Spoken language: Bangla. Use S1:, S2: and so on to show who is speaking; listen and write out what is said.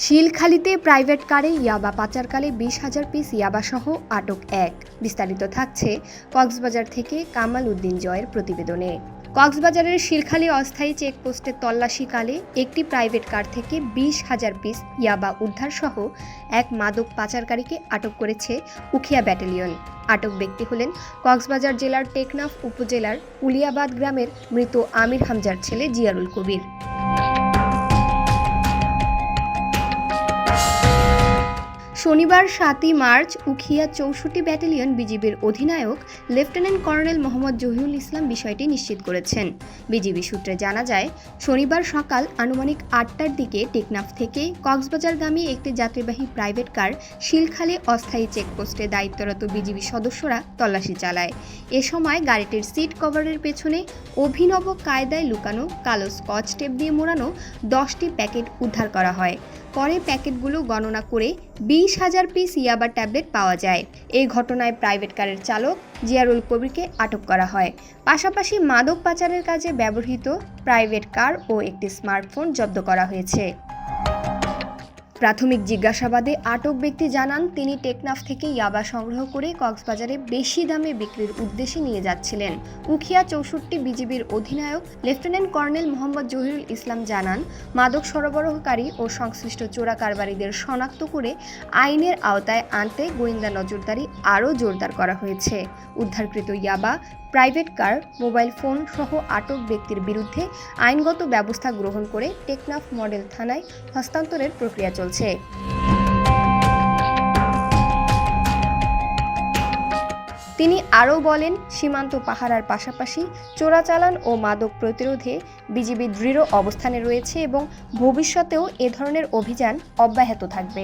S1: শিলখালীতে প্রাইভেট কারে ইয়াবা পাচারকালে ২০,০০০ পিস ইয়াবাসহ আটক এক। বিস্তারিত থাকছে কক্সবাজার থেকে কামাল উদ্দিন জয়ের প্রতিবেদনে। কক্সবাজারের শিলখালী অস্থায়ী চেকপোস্টে তল্লাশিকালে একটি প্রাইভেট কার থেকে ২০,০০০ পিস ইয়াবা উদ্ধারসহ এক মাদক পাচারকারীকে আটক করেছে উখিয়া ব্যাটালিয়ন। আটক ব্যক্তি হলেন কক্সবাজার জেলার টেকনাফ উপজেলার উলিয়াবাদ গ্রামের মৃত আমির হামজার ছেলে জিয়ারুল কবির। শনিবার ৭ই মার্চ উখিয়া ৬৪ ব্যাটালিয়ন বিজিবির অধিনায়ক লেফটেন্যান্ট কর্নেল মোহাম্মদ জহিরুল ইসলাম বিষয়টি নিশ্চিত করেছেন। বিজিবি সূত্রে জানা যায়, শনিবার সকাল আনুমানিক ৮টার দিকে টেকনাফ থেকে কক্সবাজারগামী একটি যাত্রীবাহী প্রাইভেট কার শিলখালী অস্থায়ী চেকপোস্টে দায়িত্বরত বিজিবি সদস্যরা তল্লাশি চালায়। এ সময় গাড়িটির সিট কভারের পেছনে অভিনব কায়দায় লুকানো কালো স্কচ টেপ দিয়ে মোড়ানো ১০টি প্যাকেট উদ্ধার করা হয়। পরে প্যাকেটগুলো গণনা করে ২০,০০০ পিস ইয়াবা ট্যাবলেট পাওয়া যায়। এই ঘটনায় প্রাইভেট কারের চালক জিয়ারুল কবিরকে আটক করা হয়। পাশাপাশি মাদক পাচারের কাজে ব্যবহৃত প্রাইভেট কার ও একটি স্মার্টফোন জব্দ করা হয়েছে। প্রাথমিক জিজ্ঞাসাবাদে আটক ব্যক্তি জানান, তিনি টেকনাফ থেকে ইয়াবা সংগ্রহ করে কক্সবাজারে বেশি দামে বিক্রির উদ্দেশ্যে নিয়ে যাচ্ছিলেন। উখিয়া ৬৪ বিজিবির অধিনায়ক লেফটেন্যান্ট কর্নেল মোহাম্মদ জহিরুল ইসলাম জানান, মাদক সরবরাহকারী ও সংশ্লিষ্ট চোরা কারবারিদের শনাক্ত করে আইনের আওতায় আনতে গোয়েন্দা নজরদারি আরও জোরদার করা হয়েছে। উদ্ধারকৃত ইয়াবা, প্রাইভেট কার, মোবাইল ফোন সহ আটক ব্যক্তির বিরুদ্ধে আইনগত ব্যবস্থা গ্রহণ করে টেকনাফ মডেল থানায় হস্তান্তরের প্রক্রিয়া চলছে। তিনি আরও বলেন, সীমান্ত পাহারার পাশাপাশি চোরাচালান ও মাদক প্রতিরোধে বিজিবি দৃঢ় অবস্থানে রয়েছে এবং ভবিষ্যতেও এ ধরনের অভিযান অব্যাহত থাকবে।